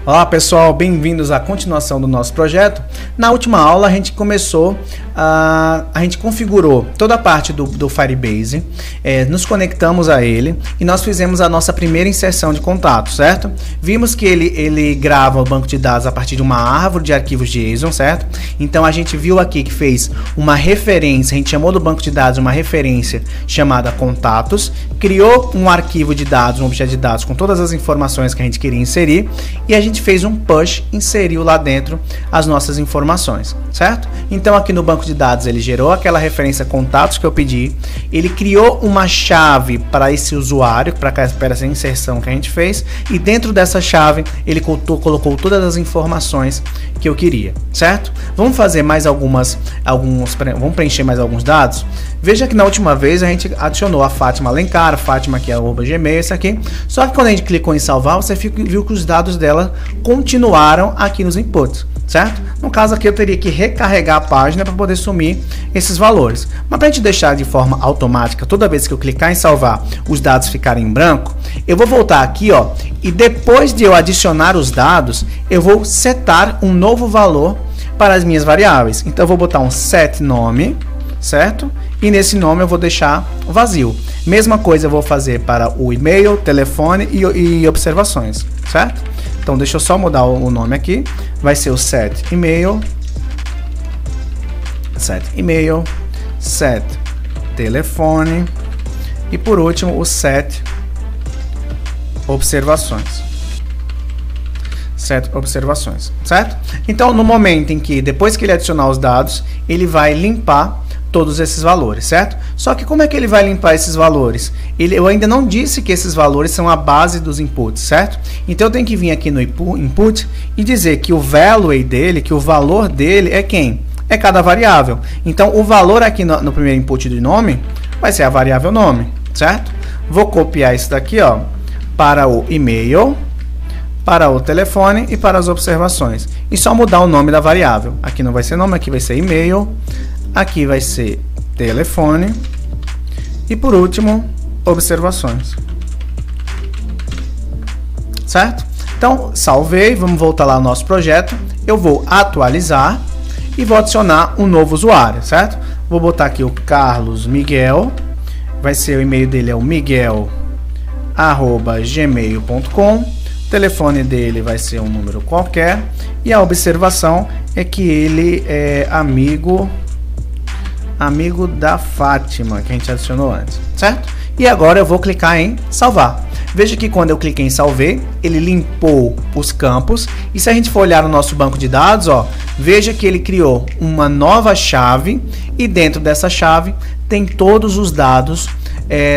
Olá pessoal, bem-vindos à continuação do nosso projeto. Na última aula a gente começou, a gente configurou toda a parte do Firebase, nos conectamos a ele e nós fizemos a nossa primeira inserção de contato, certo? Vimos que ele grava o banco de dados a partir de uma árvore de arquivos JSON, certo? Então a gente viu aqui que fez uma referência, a gente chamou do banco de dados uma referência chamada contatos, criou um arquivo de dados, um objeto de dados com todas as informações que a gente queria inserir e a gente fez um push, inseriu lá dentro as nossas informações, certo? Então aqui no banco de dados ele gerou aquela referência contatos que eu pedi, ele criou uma chave para esse usuário, para essa inserção que a gente fez, e dentro dessa chave ele colocou todas as informações que eu queria, certo? Vamos fazer mais vamos preencher mais alguns dados. Veja que na última vez a gente adicionou a Fátima Alencar, Fátima que é @gmail, esse aqui. Só que quando a gente clicou em salvar, você viu que os dados dela continuaram aqui nos inputs, certo? No caso aqui eu teria que recarregar a página para poder sumir esses valores. Mas para a gente deixar de forma automática, toda vez que eu clicar em salvar, os dados ficarem em branco, eu vou voltar aqui, ó, e depois de eu adicionar os dados, eu vou setar um novo valor para as minhas variáveis. Então eu vou botar um set nome, certo? E nesse nome eu vou deixar vazio. Mesma coisa eu vou fazer para o e-mail, telefone e observações, certo? Então deixa eu só mudar o nome aqui. Vai ser o set e-mail, set telefone e por último o set observações. Certo? Então no momento em que depois que ele adicionar os dados, ele vai limpar todos esses valores, certo? Só que como é que ele vai limpar esses valores? Eu ainda não disse que esses valores são a base dos inputs, certo? Então eu tenho que vir aqui no input e dizer que o value dele, que o valor dele é quem? É cada variável. Então o valor aqui no primeiro input do nome vai ser a variável nome, certo? Vou copiar isso daqui, ó, para o e-mail, para o telefone e para as observações. E só mudar o nome da variável. Aqui não vai ser nome, aqui vai ser e-mail. Aqui vai ser telefone e por último observações, certo? Então salvei, vamos voltar lá no nosso projeto, eu vou atualizar e vou adicionar um novo usuário, certo? Vou botar aqui o Carlos Miguel, vai ser o e-mail dele é o miguel@gmail.com, o telefone dele vai ser um número qualquer e a observação é que ele é amigo da Fátima, que a gente adicionou antes, certo? E agora eu vou clicar em salvar. Veja que quando eu cliquei em salvar, ele limpou os campos. E se a gente for olhar no nosso banco de dados, ó, veja que ele criou uma nova chave e dentro dessa chave tem todos os dados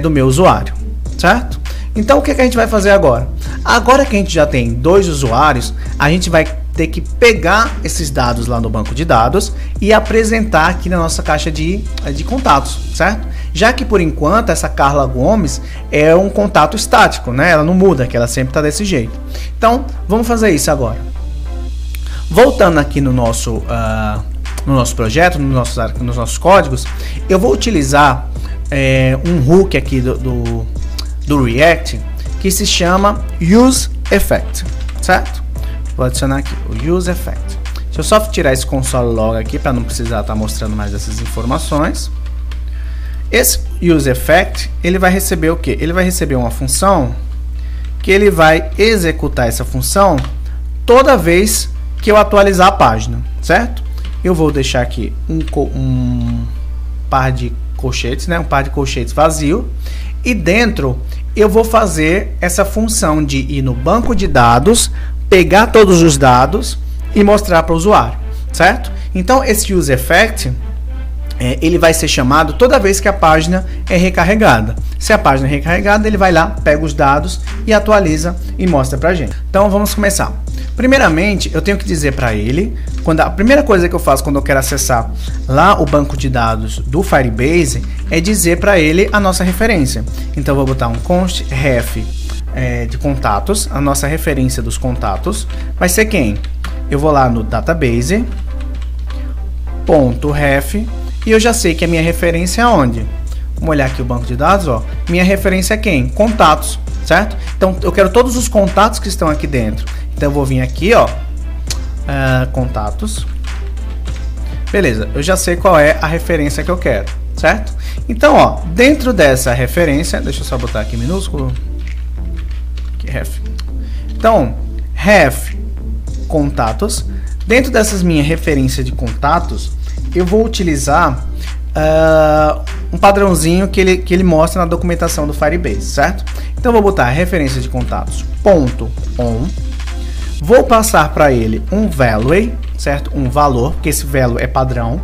do meu usuário, certo? Então o que a gente vai fazer agora? Agora que a gente já tem dois usuários, a gente vai ter que pegar esses dados lá no banco de dados e apresentar aqui na nossa caixa de contatos, certo? Já que por enquanto essa Carla Gomes é um contato estático, né? Ela não muda, que ela sempre está desse jeito. Então vamos fazer isso agora. Voltando aqui no nosso projeto, nos nossos códigos, eu vou utilizar um hook aqui do React que se chama useEffect, certo? Vou adicionar aqui o useEffect. Deixa eu só tirar esse console log aqui para não precisar estar mostrando mais essas informações. Esse useEffect, ele vai receber o que? Ele vai receber uma função que ele vai executar essa função toda vez que eu atualizar a página, certo? Eu vou deixar aqui um par de colchetes, né? Um par de colchetes vazio e dentro eu vou fazer essa função de ir no banco de dados, pegar todos os dados e mostrar para o usuário, certo? Então esse useEffect ele vai ser chamado toda vez que a página é recarregada. Se a página é recarregada, ele vai lá, pega os dados e atualiza e mostra para a gente. Então vamos começar. Primeiramente, eu tenho que dizer para ele, a primeira coisa que eu faço quando eu quero acessar lá o banco de dados do Firebase é dizer para ele a nossa referência. Então eu vou botar um const ref de contatos, a nossa referência dos contatos vai ser quem? Eu vou lá no database.ref e eu já sei que a minha referência é onde? Vamos olhar aqui o banco de dados, ó. Minha referência é quem? Contatos, certo? Então eu quero todos os contatos que estão aqui dentro. Então eu vou vir aqui, ó, contatos. Beleza, eu já sei qual é a referência que eu quero, certo? Então, ó, dentro dessa referência, deixa eu só botar aqui minúsculo. Aqui, ref. Então, ref contatos. Dentro dessas minhas referências de contatos, eu vou utilizar um padrãozinho que ele mostra na documentação do Firebase, certo? Então, eu vou botar referência de contatos .on. Vou passar para ele um value, certo? Um valor, porque esse value é padrão.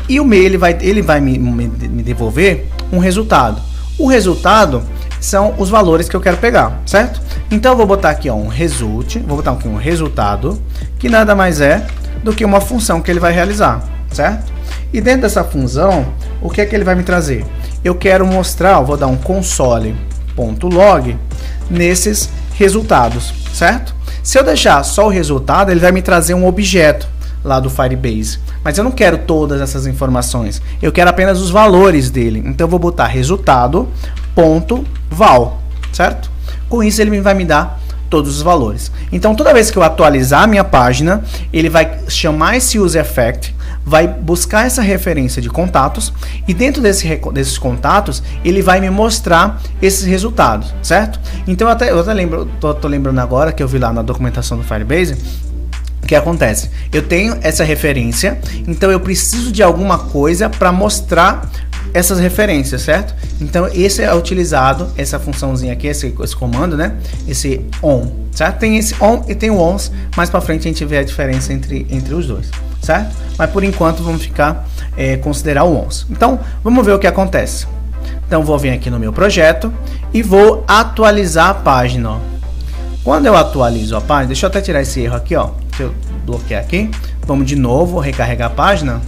E o mail ele vai me devolver um resultado. O resultado são os valores que eu quero pegar, certo? Então eu vou botar aqui, ó, um result, vou botar aqui um resultado, que nada mais é do que uma função que ele vai realizar, certo? E dentro dessa função, o que é que ele vai me trazer? Eu quero mostrar, vou dar um console.log nesses resultados, certo? Se eu deixar só o resultado, ele vai me trazer um objeto lá do Firebase. Mas eu não quero todas essas informações. Eu quero apenas os valores dele. Então eu vou botar resultado.val, certo? Com isso ele vai me dar todos os valores. Então toda vez que eu atualizar a minha página, ele vai chamar esse UseEffect, vai buscar essa referência de contatos e dentro desses contatos ele vai me mostrar esses resultados, certo? Então eu até lembro, tô lembrando agora que eu vi lá na documentação do Firebase. O que acontece? Eu tenho essa referência, então eu preciso de alguma coisa para mostrar essas referências, certo? Então esse é utilizado, essa funçãozinha aqui, esse comando, né? Esse on, certo? Tem esse on e tem o ons, mais para frente a gente vê a diferença entre os dois, certo? Mas por enquanto vamos ficar, considerar o ons. Então vamos ver o que acontece. Então vou vir aqui no meu projeto e vou atualizar a página, ó. Quando eu atualizo a página, deixa eu até tirar esse erro aqui, ó. Deixa eu bloquear aqui. Vamos de novo, recarregar a página.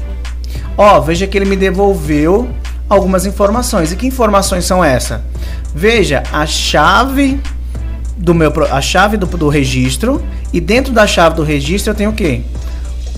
Ó, veja que ele me devolveu algumas informações. E que informações são essas? Veja, a chave do registro. E dentro da chave do registro eu tenho o quê?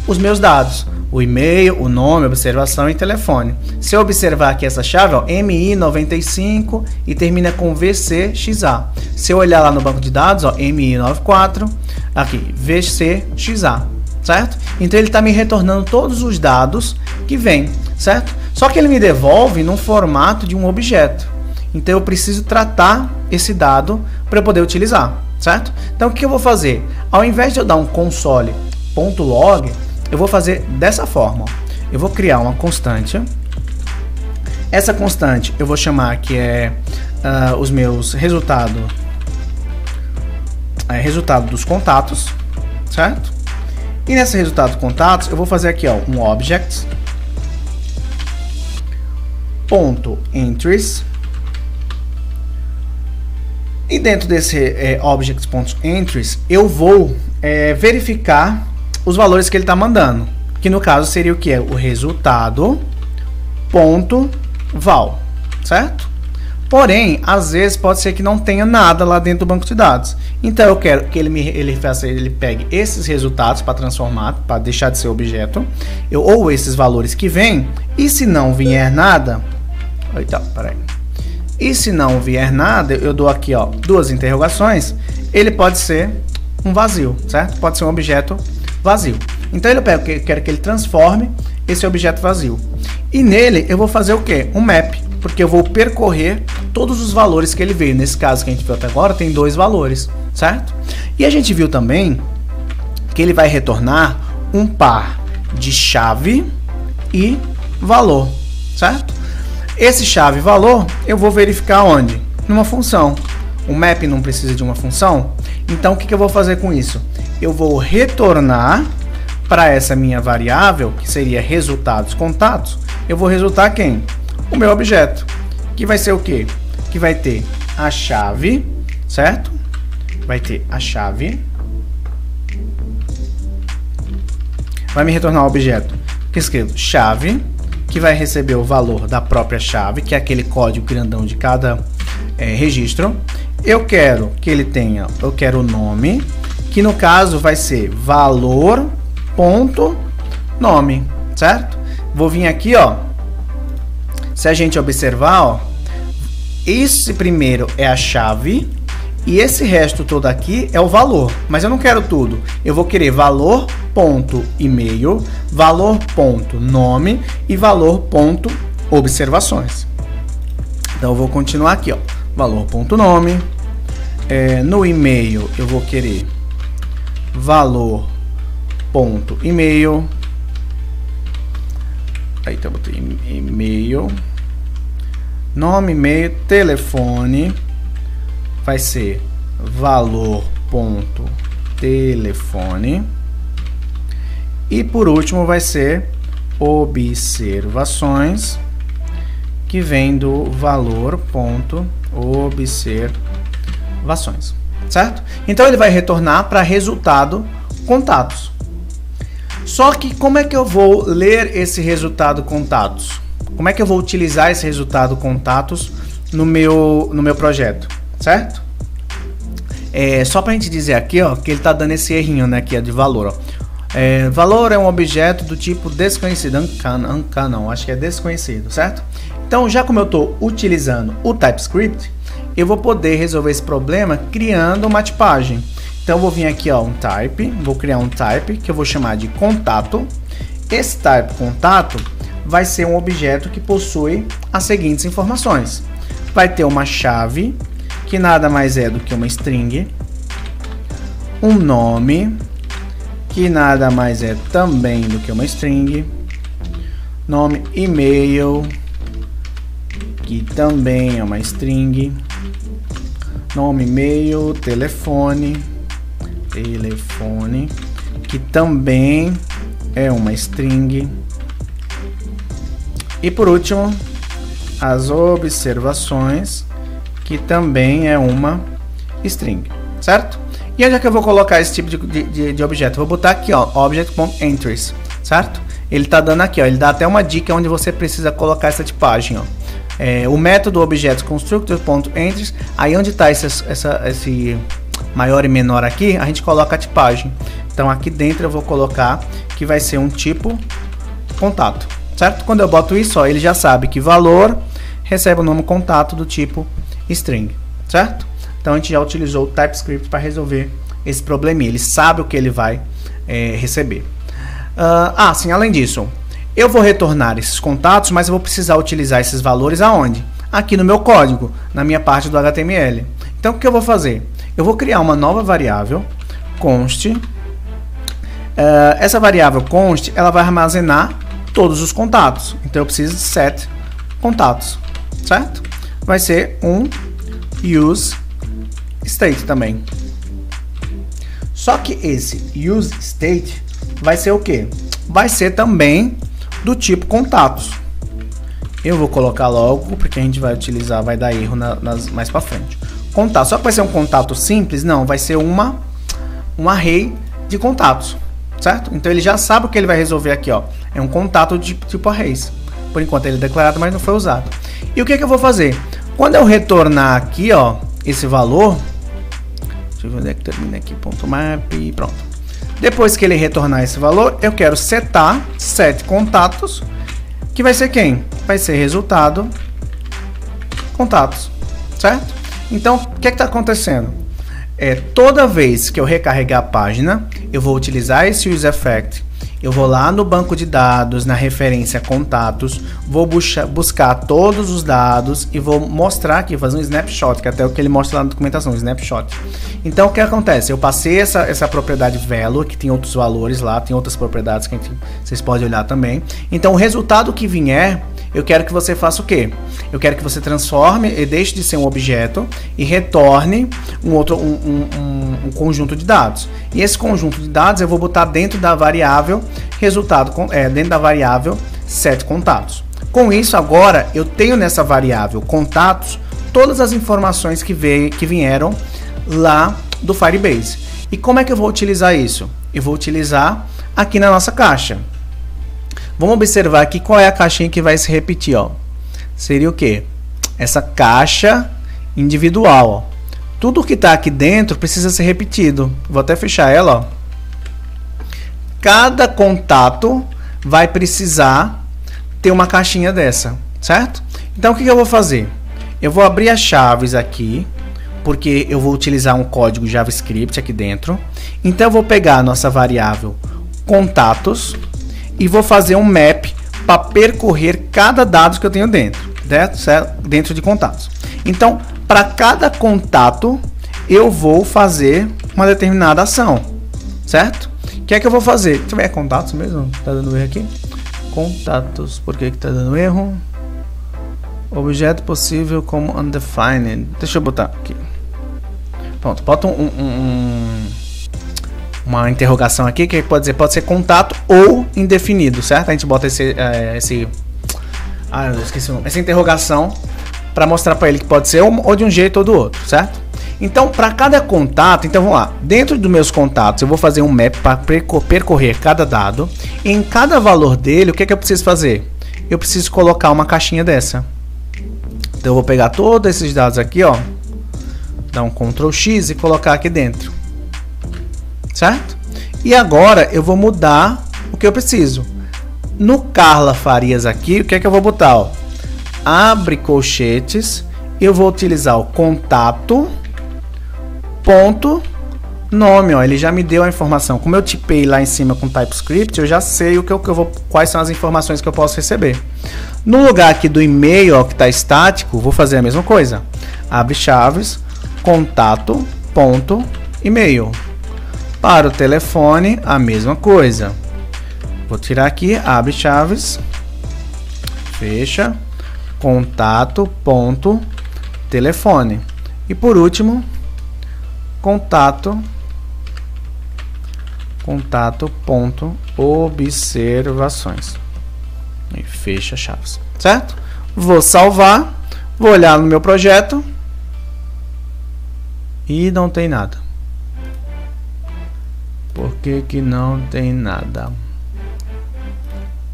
Os meus dados. O e-mail, o nome, observação e telefone. Se eu observar aqui essa chave, ó, MI95 e termina com VCXA. Se eu olhar lá no banco de dados, ó, MI94, aqui, VCXA, certo? Então ele está me retornando todos os dados que vem, certo? Só que ele me devolve num formato de um objeto. Então eu preciso tratar esse dado para eu poder utilizar, certo? Então o que eu vou fazer? Ao invés de eu dar um console.log, eu vou fazer dessa forma, ó. Eu vou criar uma constante. Essa constante eu vou chamar que os meus resultado dos contatos, certo? E nesse resultado de contatos eu vou fazer aqui, ó, um object .entries e dentro desse object.entries eu vou verificar os valores que ele está mandando, que no caso seria o que? O resultado.val, certo? Porém, às vezes pode ser que não tenha nada lá dentro do banco de dados. Então eu quero que ele pegue esses resultados para transformar, para deixar de ser objeto, ou esses valores que vêm, e se não vier nada, e se não vier nada, eu dou aqui, ó, duas interrogações, ele pode ser um vazio, certo? Pode ser um objeto vazio. Então eu quero que ele transforme esse objeto vazio. E nele eu vou fazer o quê? Um map, porque eu vou percorrer todos os valores que ele veio. Nesse caso que a gente viu até agora, tem 2 valores, certo? E a gente viu também que ele vai retornar um par de chave e valor, certo? Esse chave e valor eu vou verificar onde? Numa função. O map não precisa de uma função? Então o que eu vou fazer com isso? Eu vou retornar para essa minha variável, que seria resultados contatos, eu vou resultar quem? O meu objeto, que vai ser o quê? Que vai ter a chave, certo? Vai ter a chave, vai me retornar o objeto que escrevo chave, que vai receber o valor da própria chave, que é aquele código grandão de cada registro. Eu quero que ele tenha, eu quero o nome, que no caso vai ser valor.nome, certo? Vou vir aqui, ó. Se a gente observar, ó, esse primeiro é a chave E esse resto todo aqui é o valor, mas eu não quero tudo. Eu vou querer valor.email, valor.nome e valor.observações. Então eu vou continuar aqui, ó. Valor.nome. No e-mail eu vou querer valor.email. Aí então eu botei e-mail. Nome, e-mail, telefone. Vai ser valor.telefone. E por último vai ser observações, que vem do valor.observações, certo? Então ele vai retornar para resultado contatos. Só que como é que eu vou ler esse resultado contatos? Como é que eu vou utilizar esse resultado contatos no meu projeto? Certo? Só pra gente dizer aqui, ó, que ele tá dando esse errinho, né, aqui é de valor, ó. Valor é um objeto do tipo desconhecido, não, acho que é desconhecido, certo? Então, já como eu tô utilizando o TypeScript, eu vou poder resolver esse problema criando uma tipagem. Então, eu vou vir aqui, ó, vou criar um type que eu vou chamar de contato. Esse type contato vai ser um objeto que possui as seguintes informações. Vai ter uma chave, que nada mais é do que uma string, um nome, que nada mais é também do que uma string, nome e-mail, que também é uma string, nome e-mail, telefone, que também é uma string, e por último, as observações, que também é uma string, certo? E onde é que eu vou colocar esse tipo de objeto? Vou botar aqui, ó, object.entries, certo? Ele tá dando aqui, ó, ele dá até uma dica onde você precisa colocar essa tipagem, ó. O método objeto constructor.entries, aí onde está esse maior e menor aqui, a gente coloca a tipagem. Então aqui dentro eu vou colocar que vai ser um tipo contato, certo? Quando eu boto isso, ó, ele já sabe que valor recebe o nome contato do tipo string, certo? Então a gente já utilizou o TypeScript para resolver esse probleminha. Ele sabe o que ele vai receber. Sim, além disso, eu vou retornar esses contatos, mas eu vou precisar utilizar esses valores aonde? Aqui no meu código, na minha parte do HTML. Então o que eu vou fazer? Eu vou criar uma nova variável, const. Essa variável const, ela vai armazenar todos os contatos. Então eu preciso de set contatos, certo? Vai ser um use state também. Só que esse use state vai ser o quê? Vai ser também do tipo contatos. Eu vou colocar logo, porque a gente vai utilizar, vai dar erro mais para frente. Contato, só que vai ser um contato simples? Não, vai ser um array de contatos, certo? Então ele já sabe o que ele vai resolver aqui, ó. É um contato de tipo arrays. Por enquanto ele é declarado, mas não foi usado. E o que eu vou fazer? Quando eu retornar aqui, ó, esse valor, deixa eu ver onde é que termina aqui, .map, pronto. Depois que ele retornar esse valor, eu quero setar set contatos, que vai ser quem? Vai ser resultado contatos, certo? Então, o que está acontecendo? Toda vez que eu recarregar a página, eu vou utilizar esse useEffect. Eu vou lá no banco de dados, na referência contatos, vou buscar todos os dados e vou mostrar aqui, fazer um snapshot, que é até o que ele mostra lá na documentação, um snapshot. Então o que acontece? Eu passei essa propriedade value, que tem outros valores lá, tem outras propriedades que vocês podem olhar também. Então o resultado que vier, eu quero que você faça o quê? Eu quero que você transforme e deixe de ser um objeto e retorne um conjunto de dados. E esse conjunto de dados eu vou botar dentro da variável resultado, dentro da variável set contatos. Com isso, agora eu tenho nessa variável contatos todas as informações que vieram lá do Firebase. E como é que eu vou utilizar isso? Eu vou utilizar aqui na nossa caixa. Vamos observar aqui qual é a caixinha que vai se repetir, ó. Seria o quê? Essa caixa individual, ó. Tudo que está aqui dentro precisa ser repetido. Vou até fechar ela, ó. Cada contato vai precisar ter uma caixinha dessa, certo? Então o que eu vou fazer? Eu vou abrir as chaves aqui, porque eu vou utilizar um código JavaScript aqui dentro. Então eu vou pegar a nossa variável contatos e vou fazer um map para percorrer cada dado que eu tenho dentro de contatos. Então, para cada contato, eu vou fazer uma determinada ação, certo? O que é que eu vou fazer? Deixa eu ver, é contatos mesmo? Tá dando erro aqui? Contatos, por que tá dando erro? Objeto possível como undefined. Deixa eu botar aqui. Pronto, bota uma interrogação aqui que pode ser contato ou indefinido, certo? A gente bota eu esqueci o nome. Essa interrogação para mostrar para ele que pode ser ou de um jeito ou do outro, certo? Então, para cada contato, então vamos lá. Dentro dos meus contatos, eu vou fazer um map para percorrer cada dado. E em cada valor dele, o que é que eu preciso fazer? Eu preciso colocar uma caixinha dessa. Então, eu vou pegar todos esses dados aqui, ó, dar um Ctrl X e colocar aqui dentro, certo? E agora eu vou mudar o que eu preciso. No Carla Farias aqui, o que é que eu vou botar? Ó? Abre colchetes, eu vou utilizar o contato ponto nome, ó, ele já me deu a informação. Como eu tipei lá em cima com TypeScript, eu já sei quais são as informações que eu posso receber. No lugar aqui do e-mail, ó, que está estático, vou fazer a mesma coisa. Abre chaves, contato ponto e-mail. Para o telefone, a mesma coisa. Vou tirar aqui, abre chaves, fecha, contato ponto telefone. E por último, contato ponto observações. E fecha chaves, certo? Vou salvar, vou olhar no meu projeto e não tem nada. Por que que não tem nada?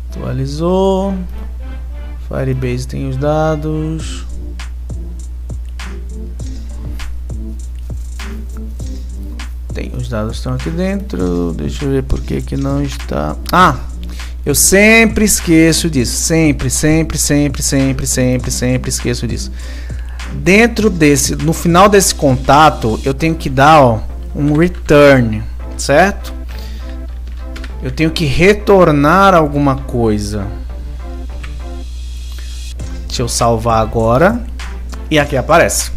Atualizou. Firebase tem os dados. Os dados estão aqui dentro. Deixa eu ver por que que não está. Ah, eu sempre esqueço disso. Sempre esqueço disso. Dentro desse, no final desse contato, eu tenho que dar, ó, um return, certo? Eu tenho que retornar alguma coisa. Deixa eu salvar agora. E aqui aparece.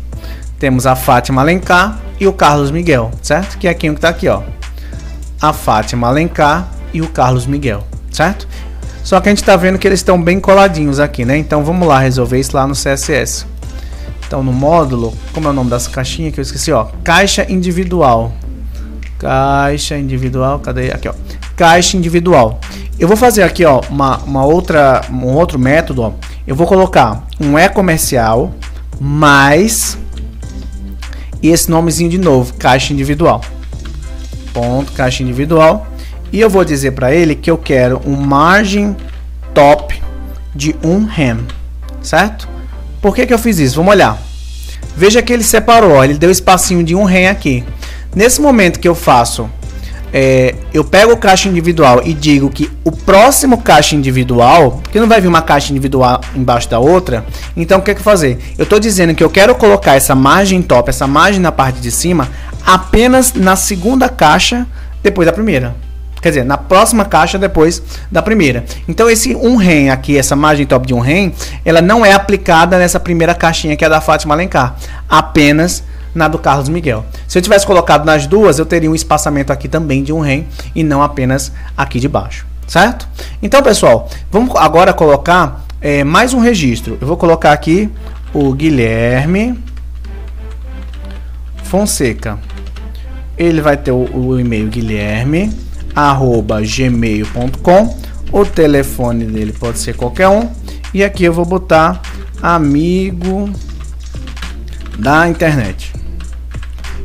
Temos a Fátima Alencar e o Carlos Miguel, certo? Que é quem está aqui, ó. A Fátima Alencar e o Carlos Miguel, certo? Só que a gente está vendo que eles estão bem coladinhos aqui, né? Então vamos lá resolver isso lá no CSS. Então no módulo, como é o nome dessa caixinha que eu esqueci, ó? Caixa individual. Caixa individual, cadê? Aqui, ó. Caixa individual. Eu vou fazer aqui, ó, um outro método, ó. Eu vou colocar um e-comercial mais e esse nomezinho de novo, caixa individual. Ponto, caixa individual. E eu vou dizer para ele que eu quero um margin top de 1 rem, certo? Por que que eu fiz isso? Vamos olhar. Veja que ele separou, ó, ele deu espacinho de 1 rem aqui. Nesse momento que eu faço, eu pego o caixa individual e digo que o próximo caixa individual, porque não vai vir uma caixa individual embaixo da outra, então o que é que eu vou fazer? Eu estou dizendo que eu quero colocar essa margem top, essa margem na parte de cima, apenas na segunda caixa depois da primeira. Quer dizer, na próxima caixa depois da primeira. Então esse 1 rem aqui, essa margem top de 1 rem, ela não é aplicada nessa primeira caixinha que é da Fátima Alencar, apenas na do Carlos Miguel. Se eu tivesse colocado nas duas, eu teria um espaçamento aqui também de 1 rem e não apenas aqui de baixo, certo? Então, pessoal, vamos agora colocar mais um registro. Eu vou colocar aqui o Guilherme Fonseca. Ele vai ter o e-mail guilherme@gmail.com. O telefone dele pode ser qualquer um. E aqui eu vou botar amigo da internet.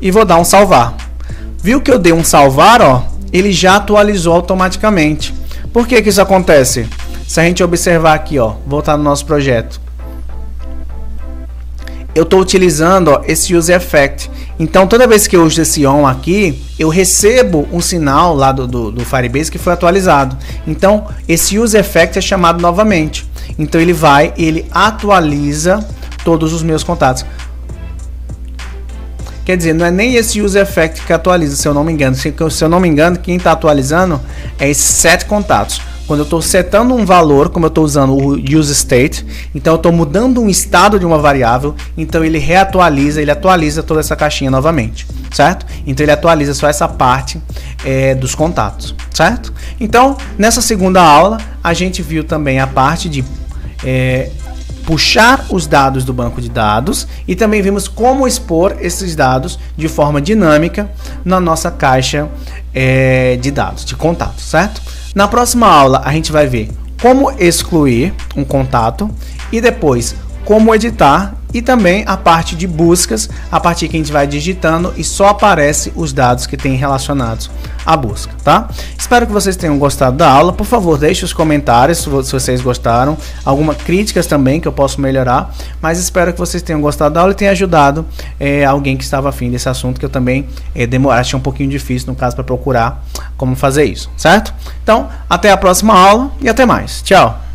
E vou dar um salvar. Viu que eu dei um salvar, ó? Ele já atualizou automaticamente. Por que que isso acontece? Se a gente observar aqui, ó, voltar no nosso projeto. Eu estou utilizando, ó, esse use effect. Então toda vez que eu uso esse on aqui, eu recebo um sinal lá do Firebase que foi atualizado. Então esse use effect é chamado novamente. Então ele vai e ele atualiza todos os meus contatos. Quer dizer, não é nem esse use effect que atualiza, se eu não me engano. Se eu não me engano, quem está atualizando é esses set contatos. Quando eu estou setando um valor, como eu estou usando o use state, então eu estou mudando um estado de uma variável, então ele reatualiza, ele atualiza toda essa caixinha novamente, certo? Então ele atualiza só essa parte dos contatos, certo? Então, nessa segunda aula, a gente viu também a parte de puxar os dados do banco de dados e também vimos como expor esses dados de forma dinâmica na nossa caixa de dados, de contatos, certo? Na próxima aula a gente vai ver como excluir um contato e depois como editar e também a parte de buscas, a partir que a gente vai digitando e só aparece os dados que tem relacionados à busca, tá? Espero que vocês tenham gostado da aula. Por favor, deixe os comentários se vocês gostaram, algumas críticas também que eu posso melhorar, mas espero que vocês tenham gostado da aula e tenha ajudado alguém que estava afim desse assunto, que eu também achei um pouquinho difícil no caso para procurar como fazer isso, certo? Então, até a próxima aula e até mais. Tchau!